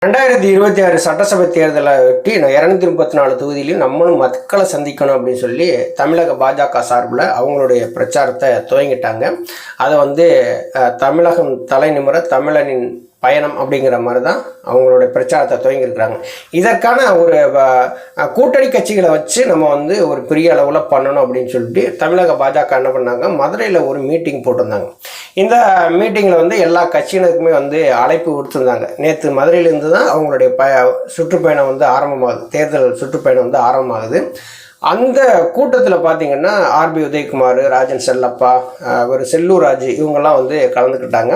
2026 சட்டசபை தேர்தலை ஒட்டி 234 தொகுதியிலையும் நம்மளும் மக்களை சந்திக்கணும் அப்படின்னு சொல்லி தமிழக பாஜக சார்பில் அவங்களுடைய பிரச்சாரத்தை துவங்கிட்டாங்க. அதை தமிழகம் தலைநிமிர தமிழனின் பயணம் அப்படிங்கிற மாதிரி தான் அவங்களுடைய பிரச்சாரத்தை துவங்கியிருக்கிறாங்க. இதற்கான ஒரு கூட்டணி கட்சிகளை வச்சு நம்ம ஒரு பெரிய அளவில் பண்ணணும் அப்படின்னு சொல்லிட்டு தமிழக பாஜக என்ன பண்ணாங்க, மதுரையில் ஒரு மீட்டிங் போட்டிருந்தாங்க. இந்த மீட்டிங்கில் எல்லா கட்சியினருக்குமே அழைப்பு கொடுத்துருந்தாங்க. நேற்று மதுரையிலேருந்து தான் அவங்களுடைய சுற்றுப்பயணம் ஆரம்பமாகுது, தேர்தல் சுற்றுப்பயணம் ஆரம்பமாகுது. அந்த கூட்டத்தில் பார்த்தீங்கன்னா ஆர்பி உதயகுமார், ராஜன் செல்லப்பா, ஒரு செல்லூர் ராஜு இவங்கெல்லாம் கலந்துக்கிட்டாங்க.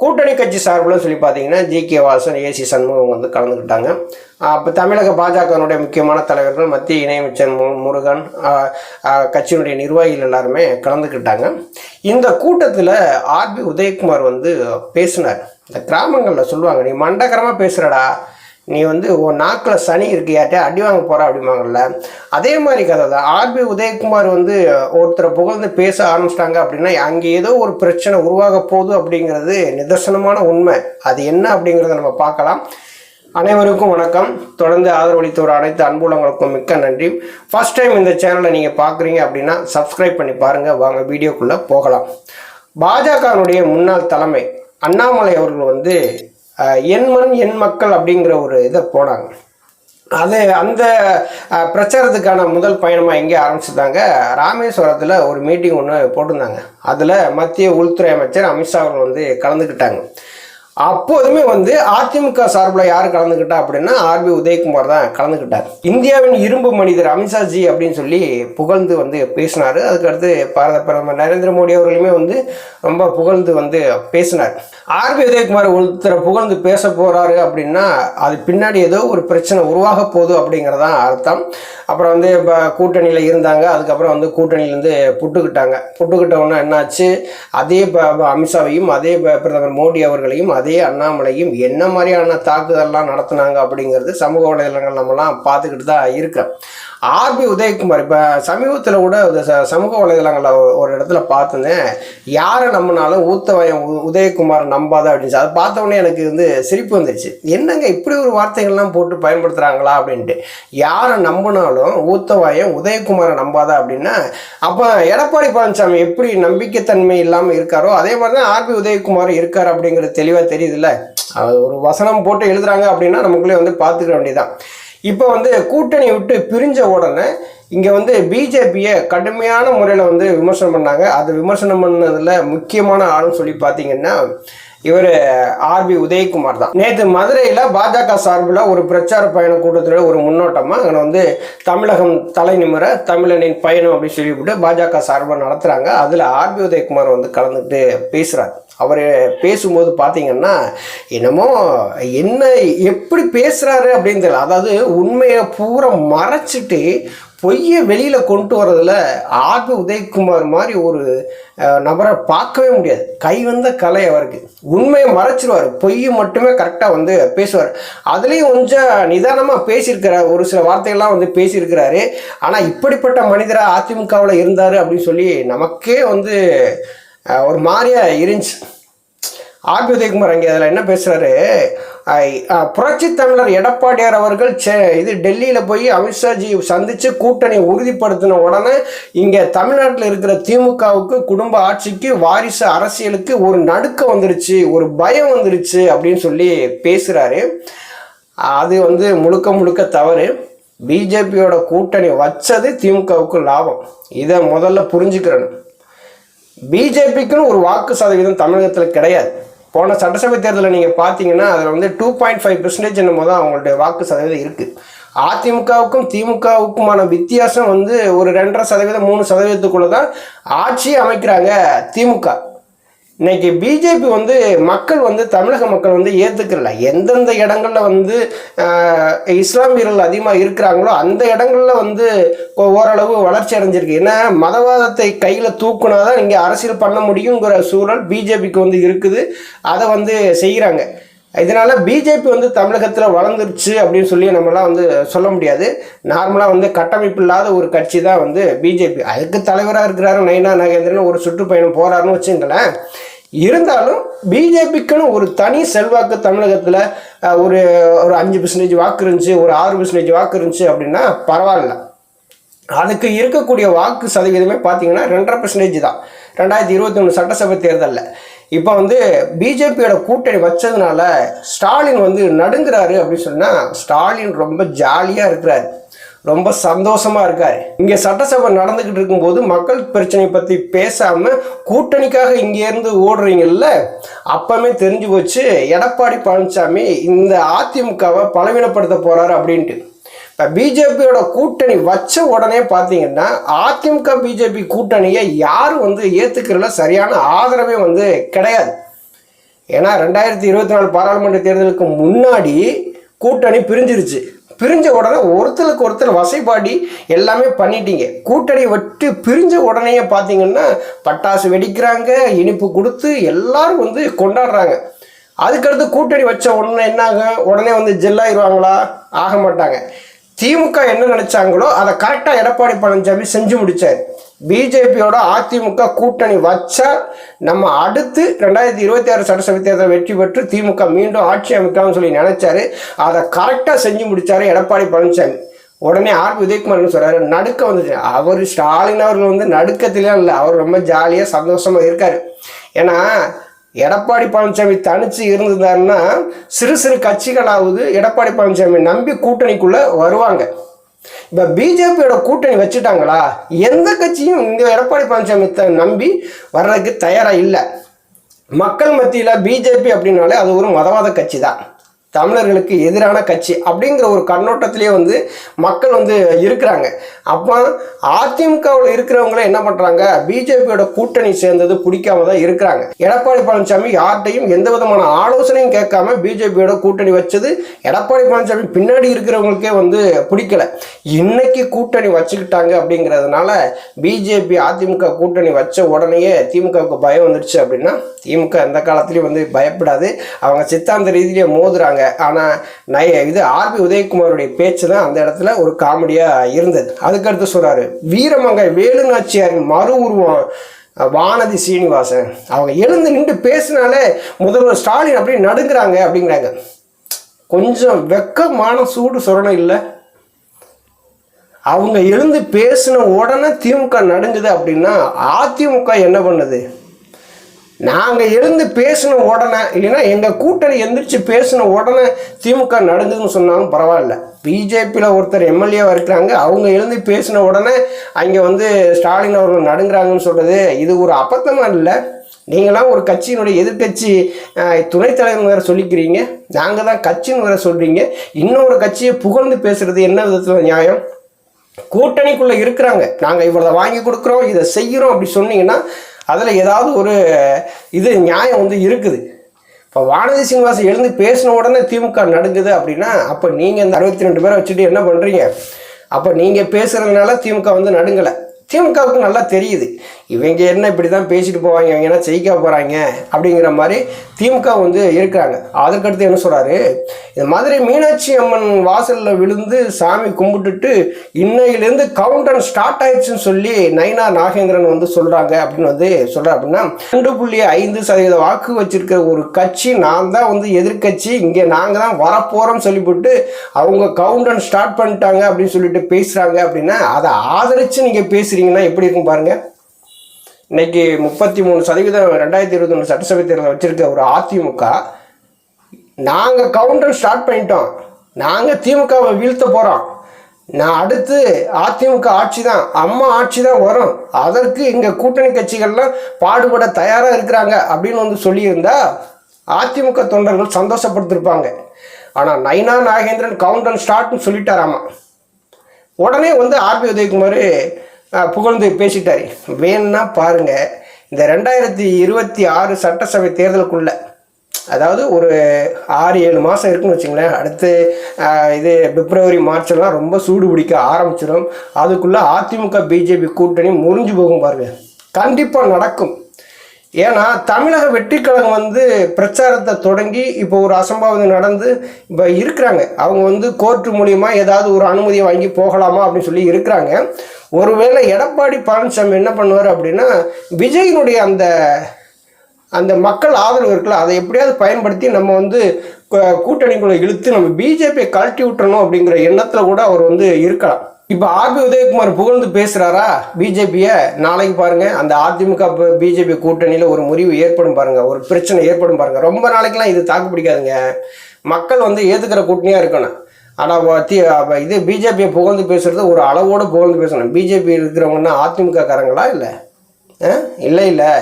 கூட்டணி கட்சி சார்பில் சொல்லி பார்த்தீங்கன்னா ஜி.கே. வாசன், ஏசி சண்முகம் கலந்துக்கிட்டாங்க. அப்போ தமிழக பாஜகனுடைய முக்கியமான தலைவர்கள், மத்திய இணையமைச்சர் முருகன், கட்சியினுடைய நிர்வாகிகள் எல்லாருமே கலந்துக்கிட்டாங்க. இந்த கூட்டத்தில் ஆர்பி உதயகுமார் பேசினார். இந்த கிராமங்களில் சொல்லுவாங்க, நீ மண்டகரமாக பேசுகிறடா, நீ உன் நாக்கில் சனி இருக்கியாட்டே அடி வாங்க போகிற அப்படிம்பாங்கல்ல, அதே மாதிரி கதை தான். ஆர்பி உதயகுமார் ஒருத்தரை புகழ்ந்து பேச ஆரம்பிச்சிட்டாங்க அப்படின்னா அங்கே ஏதோ ஒரு பிரச்சனை உருவாக போகுது அப்படிங்கிறது நிதர்சனமான உண்மை. அது என்ன அப்படிங்கிறத நம்ம பார்க்கலாம். அனைவருக்கும் வணக்கம். தொடர்ந்து ஆதரவளித்த ஒரு அனைத்து அன்புள்ளவங்களுக்கும் மிக்க நன்றி. ஃபர்ஸ்ட் டைம் இந்த சேனலை நீங்கள் பார்க்குறீங்க அப்படின்னா சப்ஸ்கிரைப் பண்ணி பாருங்கள். வாங்க வீடியோக்குள்ளே போகலாம். பாஜகனுடைய முன்னாள் தலைமை அண்ணாமலை அவர்கள் என் மண் என் மக்கள் அப்படிங்கிற ஒரு இதை போனாங்க. அந்த பிரச்சாரத்துக்கான முதல் பயணமாக எங்கே ஆரம்பிச்சிருந்தாங்க, ராமேஸ்வரத்தில் ஒரு மீட்டிங் ஒன்று போட்டிருந்தாங்க. அதில் மத்திய உள்துறை அமைச்சர் அமித்ஷா அவர்கள் கலந்துக்கிட்டாங்க. அப்போதுமே அதிமுக சார்பில் யார் கலந்துக்கிட்டா அப்படின்னா ஆர்பி உதயகுமார் தான் கலந்துக்கிட்டார். இந்தியாவின் இரும்பு மனிதர் அமித்ஷாஜி அப்படின்னு சொல்லி புகழ்ந்து பேசினார். அதுக்கடுத்து பாரத பிரதமர் நரேந்திர மோடி அவர்களுமே ரொம்ப புகழ்ந்து பேசினார். ஆர்பி உதயகுமார் ஒருத்தரை புகழ்ந்து பேச போகிறாரு அப்படின்னா அது பின்னாடி ஏதோ ஒரு பிரச்சனை உருவாக போகுது அப்படிங்கிறதான் அர்த்தம். அப்புறம் இப்போ கூட்டணியில் இருந்தாங்க. அதுக்கப்புறம் கூட்டணியிலேருந்து புட்டுக்கிட்ட ஒன்று என்னாச்சு, அதே அமித்ஷாவையும் அதே பிரதமர் மோடி அவர்களையும் அதே அண்ணாமலையும் என்ன மாதிரியான தாக்குதல்லாம் நடத்தினாங்க அப்படிங்கிறது சமூக வலைதளங்கள் நம்மலாம் பார்த்துக்கிட்டு தான் இருக்கோம். ஆர்பி உதயகுமார் இப்போ சமீபத்தில் கூட சமூக வலைதளங்களில் ஒரு இடத்துல பார்த்துருந்தேன், யாரை நம்பினாலும் ஊத்தவயம் உதயகுமார் நம்பாத அப்படின்னு. அதை பார்த்த உடனே எனக்கு சிரிப்பு வந்துடுச்சு. என்னங்க இப்படி ஒரு வார்த்தைகள்லாம் போட்டு பயன்படுத்துகிறாங்களா அப்படின்ட்டு. யாரை நம்பினாலும் ஊத்தவயம் உதயகுமாரை நம்பாதா அப்படின்னா, அப்போ எடப்பாடி பழனிசாமி எப்படி நம்பிக்கைத்தன்மை இல்லாமல் இருக்காரோ அதே மாதிரி தான் ஆர்பி உதயகுமார் இருக்கார் அப்படிங்கிறது தெளிவாக தெரியுதுல்ல. ஒரு வசனம் போட்டு எழுதுறாங்க அப்படின்னா நமக்குள்ளே பார்த்துக்க வேண்டியதான். இப்போ கூட்டணி விட்டு பிரிஞ்ச உடனே இங்கே பிஜேபியை கடுமையான முறையில் விமர்சனம் பண்ணாங்க. அது விமர்சனம் பண்ணதில் முக்கியமான ஆளுன்னு சொல்லி பார்த்தீங்கன்னா இவர் ஆர்பி உதயகுமார் தான். நேற்று மதுரையில் பாஜக சார்பில் ஒரு பிரச்சார பயண கூட்டத்தில் ஒரு முன்னோட்டமாக அங்கே தமிழகம் தலைநிமிர தமிழனின் பயணம் அப்படின்னு சொல்லிவிட்டு பாஜக சார்பில் நடத்துகிறாங்க. அதில் ஆர்பி உதயகுமார் கலந்துட்டு பேசுகிறார். அவர் பேசும்போது பார்த்தீங்கன்னா என்னமோ என்ன எப்படி பேசுகிறாரு அப்படின்னு தெரியல. அதாவது உண்மையை பூரா மறைச்சிட்டு பொய்யை வெளியில் கொண்டு வரதில் ஆர்பி உதயகுமார் மாதிரி ஒரு நபரை பார்க்கவே முடியாது. கை வந்த கலை அவருக்கு. உண்மையை மறைச்சிருவார், பொய்யை மட்டுமே கரெக்டாக பேசுவார். அதுலேயும் கொஞ்சம் நிதானமாக பேசியிருக்கிறார், ஒரு சில வார்த்தைகள்லாம் பேசியிருக்கிறாரு. ஆனால் இப்படிப்பட்ட மனிதராக அதிமுகவில் இருந்தார் அப்படின்னு சொல்லி நமக்கே ஒரு மாதிரியா இருந்துச்சு. ஆர்பி உதயகுமார் அங்கே அதில் என்ன பேசுகிறாரு, புரட்சி தமிழர் எடப்பாடியார் அவர்கள் டெல்லியில் போய் அமித்ஷாஜி சந்தித்து கூட்டணி உறுதிப்படுத்தின உடனே இங்கே தமிழ்நாட்டில் இருக்கிற திமுகவுக்கு, குடும்ப ஆட்சிக்கு, வாரிசு அரசியலுக்கு ஒரு நடுக்கம் வந்துருச்சு, ஒரு பயம் வந்துருச்சு அப்படின்னு சொல்லி பேசுகிறாரு. அது முழுக்க தவறு. பிஜேபியோட கூட்டணி வச்சது திமுகவுக்கு லாபம். இதை முதல்ல புரிஞ்சுக்கிறேன். பிஜேபிக்குன்னு ஒரு வாக்கு சதவீதம் தமிழகத்தில் கிடையாது. போன சட்டசபை தேர்தலில் நீங்கள் பார்த்தீங்கன்னா அதில் 2.5% என்னமோ தான் அவங்களுடைய வாக்கு சதவீதம் இருக்குது. அதிமுகவுக்கும் திமுகவுக்குமான வித்தியாசம் ஒரு 2.5%, 3% தான் ஆட்சியை அமைக்கிறாங்க திமுக. இன்னைக்கு பிஜேபி மக்கள் தமிழக மக்கள் ஏற்றுக்கல. எந்தெந்த இடங்களில் இஸ்லாமியர்கள் அதிகமாக இருக்கிறாங்களோ அந்த இடங்களில் ஓரளவு வளர்ச்சி அடைஞ்சிருக்கு. ஏன்னா மதவாதத்தை கையில் தூக்குனாதான் இங்கே அரசியல் பண்ண முடியுங்கிற சூழல் பிஜேபிக்கு இருக்குது. அதை செய்கிறாங்க. இதனால் பிஜேபி தமிழகத்தில் வளர்ந்துருச்சு அப்படின்னு சொல்லி நம்மளாம் சொல்ல முடியாது. நார்மலாக கட்டமைப்பு இல்லாத ஒரு கட்சி தான் பிஜேபி. அதுக்கு தலைவராக இருக்கிறாரு நயினா நாகேந்திரன், ஒரு சுற்றுப்பயணம் போகிறாருன்னு வச்சுங்களேன். இருந்தாலும் பிஜேபிக்குன்னு ஒரு தனி செல்வாக்கு தமிழகத்தில் ஒரு ஒரு 5% வாக்கு இருந்துச்சு, ஒரு 6% வாக்கு இருந்துச்சு அப்படின்னா பரவாயில்ல. அதுக்கு இருக்கக்கூடிய வாக்கு சதவீதமே பார்த்தீங்கன்னா 2.5% தான் 2021 சட்டசபை தேர்தலில். இப்போ வந்து பிஜேபியோட கூட்டணி வச்சதுனால ஸ்டாலின் வந்து நடுங்கிறாரு அப்படின்னு சொன்னால், ஸ்டாலின் ரொம்ப ஜாலியாக இருக்கிறாரு, ரொம்ப சந்தோஷமாக இருக்கார். இங்கே சட்டசபை நடந்துக்கிட்டு இருக்கும்போது மக்கள் பிரச்சனை பற்றி பேசாமல் கூட்டணிக்காக இங்கேருந்து ஓடுறீங்கல்ல, அப்போவே தெரிஞ்சு போச்சு எடப்பாடி பழனிசாமி இந்த அதிமுகவை பலவீனப்படுத்த போகிறாரு அப்படின்ட்டு. இப்போ பிஜேபியோட கூட்டணி வச்ச உடனே பார்த்தீங்கன்னா அதிமுக பிஜேபி கூட்டணியை யாரும் வந்து ஏற்றுக்கிறதுல சரியான ஆதரவே வந்து கிடையாது. ஏன்னா 2024 பாராளுமன்ற தேர்தலுக்கு முன்னாடி கூட்டணி பிரிஞ்சிருச்சு. பிரிஞ்ச உடனே ஒருத்தருக்கு ஒருத்தர் வசைப்பாடி எல்லாமே பண்ணிட்டீங்க. கூட்டணி விட்டு பிரிஞ்ச உடனே பார்த்தீங்கன்னா பட்டாசு வெடிக்கிறாங்க, இனிப்பு கொடுத்து எல்லாரும் வந்து கொண்டாடுறாங்க. அதுக்கடுத்து கூட்டணி வச்ச உடனே என்னாங்க, உடனே வந்து ஜெல்லாயிருவாங்களா? ஆக மாட்டாங்க. திமுக என்ன நினைச்சாங்களோ அதை கரெக்டாக எடப்பாடி பழனிசாமி செஞ்சு முடிச்சார். பிஜேபியோட அதிமுக கூட்டணி வச்சா நம்ம அடுத்து 2026 சட்டசபை தேர்தல் வெற்றி பெற்று திமுக மீண்டும் ஆட்சி அமைக்கலாம்னு சொல்லி நினைச்சாரு. அதை கரெக்டாக செஞ்சு முடிச்சாரு எடப்பாடி பழனிசாமி. உடனே ஆர் உதயகுமார் என்ன சொல்றாரு, நடுக்க வந்துச்சு. அவர் ஸ்டாலின் அவர்கள் வந்து நடுக்கத்திலே இல்லை, அவர் ரொம்ப ஜாலியாக சந்தோஷமாக இருக்காரு. ஏன்னா எடப்பாடி பழனிசாமி தனிச்சு இருந்திருந்தாருன்னா சிறு சிறு கட்சிகளாவது எடப்பாடி பழனிசாமி நம்பி கூட்டணிக்குள்ள வருவாங்க. இப்போ பிஜேபியோட கூட்டணி வச்சுட்டாங்களா, எந்த கட்சியும் இந்த எடப்பாடி பழனிசாமி நம்பி வர்றதுக்கு தயாராக இல்லை. மக்கள் மத்தியில் பிஜேபி அப்படின்னாலே அது ஒரு மதவாத கட்சி தான், தமிழர்களுக்கு எதிரான கட்சி அப்படிங்கிற ஒரு கண்ணோட்டத்திலே வந்து மக்கள் வந்து இருக்கிறாங்க. அப்போ அதிமுகவில் இருக்கிறவங்கள என்ன பண்ணுறாங்க, பிஜேபியோட கூட்டணி சேர்ந்தது பிடிக்காம தான் இருக்கிறாங்க. எடப்பாடி பழனிசாமி யார்கிட்டையும் எந்த விதமான ஆலோசனையும் கேட்காம பிஜேபியோட கூட்டணி வச்சது எடப்பாடி பழனிசாமி பின்னாடி இருக்கிறவங்களுக்கே வந்து பிடிக்கல. இன்னைக்கு கூட்டணி வச்சுக்கிட்டாங்க அப்படிங்கிறதுனால பிஜேபி அதிமுக கூட்டணி வச்ச உடனேயே திமுகவுக்கு பயம் வந்துடுச்சு அப்படின்னா, திமுக எந்த காலத்துலேயும் வந்து பயப்படாது, அவங்க சித்தாந்த ரீதியிலே மோதுறாங்க. ஆனால் இது ஆர்பி உதயகுமாருடைய பேச்சு தான் அந்த இடத்துல ஒரு காமெடியாக இருந்தது. அதுக்கடுத்து சொல்கிறாரு, வீரமங்கை வேலுநாச்சியாரின் மறு உருவம் வானதி சீனிவாசன் அவங்க எழுந்து நின்று பேசினாலே முதல்வர் ஸ்டாலின் அப்படி நடுங்கிறாங்க அப்படிங்கிறாங்க. கொஞ்சம் வெக்கமான சூடு சொரணம் இல்லை? அவங்க எழுந்து பேசின உடனே திமுக நடுங்குது அப்படின்னா அதிமுக என்ன பண்ணுது? நாங்கள் எழுந்து பேசின உடனே, இல்லைன்னா எங்கள் கூட்டணி எந்திரிச்சு பேசின உடனே திமுக நடந்ததுன்னு சொன்னாலும் பரவாயில்ல. பிஜேபியில் ஒருத்தர் எம்எல்ஏவாக இருக்கிறாங்க, அவங்க எழுந்து பேசின உடனே அங்கே வந்து ஸ்டாலின் அவர்கள் நடுங்கிறாங்கன்னு சொல்கிறது இது ஒரு அபத்தமாக இல்லை? நீங்களாம் ஒரு கட்சியினுடைய எதிர்கட்சி துணைத் தலைவர் வேறு சொல்லிக்கிறீங்க, நாங்கள் தான் கட்சின்னு வேறு சொல்கிறீங்க. இன்னொரு கட்சியை புகழ்ந்து பேசுகிறது என்ன விதத்தில் நியாயம்? கூட்டணிக்குள்ளே இருக்கிறாங்க, நாங்கள் இவ்வளோ வாங்கி கொடுக்குறோம், இதை செய்கிறோம் அப்படி சொன்னீங்கன்னா அதில் ஏதாவது ஒரு நியாயம் வந்து இருக்குது. இப்போ வானதி சீனிவாசன் எழுந்து பேசின உடனே திமுக நடுங்குது அப்படின்னா, அப்போ நீங்கள் இந்த 62 பேரை வச்சுட்டு என்ன பண்ணுறீங்க? அப்போ நீங்கள் பேசுகிறதுனால திமுக வந்து நடுங்கலை. திமுகவுக்கு நல்லா தெரியுது இவங்க என்ன இப்படி தான் பேசிட்டு போவாங்க, இவங்க என்ன ஜெயிக்க போகிறாங்க அப்படிங்கிற மாதிரி திமுக வந்து இருக்கிறாங்க. அதற்கடுத்து என்ன சொல்கிறாரு, இந்த மதுரை மீனாட்சி அம்மன் வாசலில் விழுந்து சாமி கும்பிட்டுட்டு இன்னையிலேருந்து கவுண்டவுன் ஸ்டார்ட் ஆயிடுச்சுன்னு சொல்லி நயினா நாகேந்திரன் வந்து சொல்கிறாங்க அப்படின்னு வந்து சொல்கிறார். அப்படின்னா 2.5% வாக்கு வச்சிருக்கிற ஒரு கட்சி நான் தான் வந்து எதிர்கட்சி, இங்கே நாங்கள் தான் வரப்போகிறோம்னு சொல்லிவிட்டு அவங்க கவுண்டவுன் ஸ்டார்ட் பண்ணிட்டாங்க அப்படின்னு சொல்லிட்டு பேசுகிறாங்க. அப்படின்னா அதை ஆதரித்து நீங்கள் பேசுகிறீங்கன்னா எப்படி இருக்கும் பாருங்கள். இன்னைக்கு 33% 2021 சட்டசபை தேர்தல் வச்சிருக்க ஒரு அதிமுக, நாங்கள் கவுண்டர் ஸ்டார்ட் பண்ணிட்டோம், நாங்கள் திமுகவை வீழ்த்த போகிறோம், நான் அடுத்து அதிமுக ஆட்சி தான், அம்மா ஆட்சி தான் வரும், அதற்கு எங்கள் கூட்டணி கட்சிகள்லாம் பாடுபட தயாராக இருக்கிறாங்க அப்படின்னு வந்து சொல்லியிருந்தா அதிமுக தொண்டர்கள் சந்தோஷப்படுத்திருப்பாங்க. ஆனால் நயினா நாகேந்திரன் கவுண்டர் ஸ்டார்ட்னு சொல்லிட்டாராமா. உடனே வந்து ஆர்பி உதயகுமார் புகழ்ந்து பேசிட்டார். வேணும்னா பாருங்கள், இந்த 2026 சட்டசபை தேர்தலுக்குள்ள, அதாவது ஒரு 6-7 மாதம் இருக்குன்னு வச்சுங்களேன், அடுத்து இது பிப்ரவரி மார்ச்செல்லாம் ரொம்ப சூடு பிடிக்க ஆரம்பிச்சிடும். அதுக்குள்ளே அதிமுக பிஜேபி கூட்டணி முறிஞ்சு போகும் பாருங்கள். கண்டிப்பாக நடக்கும். ஏன்னா தமிழக வெற்றி கழகம் வந்து பிரச்சாரத்தை தொடங்கி இப்போ ஒரு அசம்பாவிதம் நடந்து இப்போ இருக்கிறாங்க. அவங்க வந்து கோர்ட்டு மூலியமா ஏதாவது ஒரு அனுமதியை வாங்கி போகலாமா அப்படின்னு சொல்லி இருக்கிறாங்க. ஒருவேளை எடப்பாடி பழனிசாமி என்ன பண்ணுவார் அப்படின்னா, விஜயினுடைய அந்த மக்கள் ஆதரவு இருக்குல்ல, அதை எப்படியாவது பயன்படுத்தி நம்ம வந்து கூட்டணிக்குள்ள இழுத்து நம்ம பிஜேபியை கழட்டி விட்டுறணும் அப்படிங்கிற எண்ணத்தில் கூட அவர் வந்து இருக்கலாம். இப்போ ஆர்பி உதயகுமார் புகழ்ந்து பேசுகிறாரா பிஜேபியை? நாளைக்கு பாருங்கள் அந்த அதிமுக பிஜேபி கூட்டணியில் ஒரு முறிவு ஏற்படும் பாருங்கள், ஒரு பிரச்சனை ஏற்படும் பாருங்கள். ரொம்ப நாளைக்கெல்லாம் இது தாக்கு பிடிக்காதுங்க. மக்கள் வந்து ஏற்றுக்கிற கூட்டணியாக இருக்கணும். ஆனால் இது பிஜேபியை புகழ்ந்து பேசுகிறது ஒரு அளவோடு புகழ்ந்து பேசணும். பிஜேபி இருக்கிறவங்கன்னா அதிமுக காரங்களா? இல்லை இல்லை.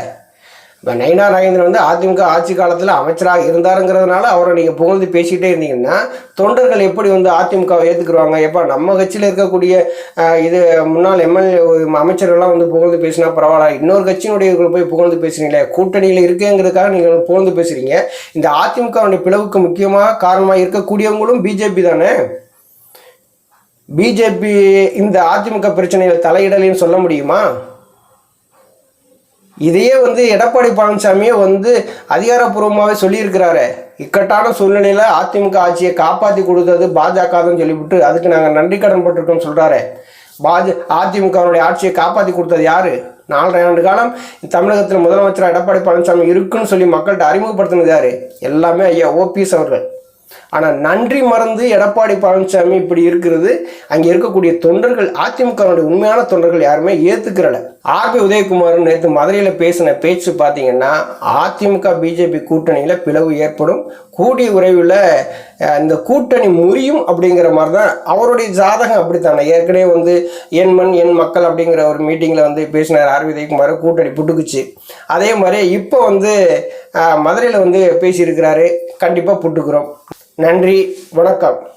இப்போ நயினா நாகேந்திரன் வந்து அதிமுக ஆட்சி காலத்தில் அமைச்சராக இருந்தாருங்கிறதுனால அவரை நீங்கள் புகழ்ந்து பேசிக்கிட்டே இருந்தீங்கன்னா தொண்டர்கள் எப்படி வந்து அதிமுகவை ஏற்றுக்குருவாங்க? எப்போ நம்ம கட்சியில் இருக்கக்கூடிய இது முன்னாள் எம்எல்ஏ அமைச்சர்கள்லாம் வந்து புகழ்ந்து பேசினா பரவாயில்ல, இன்னொரு கட்சியினுடைய போய் புகழ்ந்து பேசுகிறீங்களே, கூட்டணியில் இருக்குங்கிறதுக்காக நீங்கள் புகழ்ந்து பேசுகிறீங்க. இந்த அதிமுகவுடைய பிளவுக்கு முக்கியமாக காரணமாக இருக்கக்கூடியவங்களும் பிஜேபி தானே. பிஜேபி இந்த அதிமுக பிரச்சனையில் தலையிடலைன்னு சொல்ல முடியுமா? இதையே வந்து எடப்பாடி பழனிசாமியே வந்து அதிகாரப்பூர்வமாகவே சொல்லியிருக்கிறாரு. இக்கட்டான சூழ்நிலையில் அதிமுக ஆட்சியை காப்பாற்றி கொடுத்தது பாஜக தான் சொல்லிவிட்டு அதுக்கு நாங்கள் நன்றி கடன் பட்டிருக்கோம்னு சொல்கிறாரு. அதிமுகவுடைய ஆட்சியை காப்பாற்றி கொடுத்தது யார்? 4.5 ஆண்டு காலம் தமிழகத்தில் முதலமைச்சர் எடப்பாடி பழனிசாமி இருக்குன்னு சொல்லி மக்கள்கிட்ட அறிமுகப்படுத்தினது யார்? எல்லாமே ஐயா ஓபிஎஸ் அவர்கள். ஆனால் நன்றி மறந்து எடப்பாடி பழனிசாமி இப்படி இருக்கிறது அங்கே இருக்கக்கூடிய தொண்டர்கள், அதிமுகவுடைய உண்மையான தொண்டர்கள் யாருமே ஏற்றுக்கிறல. ஆர்பி உதயகுமார் நேற்று மதுரையில் பேசின பேச்சு பார்த்தீங்கன்னா அதிமுக பிஜேபி கூட்டணியில் பிளவு ஏற்படும், கூடிய விரைவில் இந்த கூட்டணி முறியும் அப்படிங்கிற மாதிரி தான் அவருடைய ஜாதகம். அப்படித்தானே ஏற்கனவே வந்து என் மண் என் மக்கள் அப்படிங்கிற ஒரு மீட்டிங்கில் வந்து பேசினார் ஆர்பி உதயகுமார், கூட்டணி புட்டுக்குச்சு. அதே மாதிரி இப்போ வந்து மதுரையில் வந்து பேசியிருக்கிறாரு, கண்டிப்பாக புட்டுக்கிறோம். நன்றி, வணக்கம்.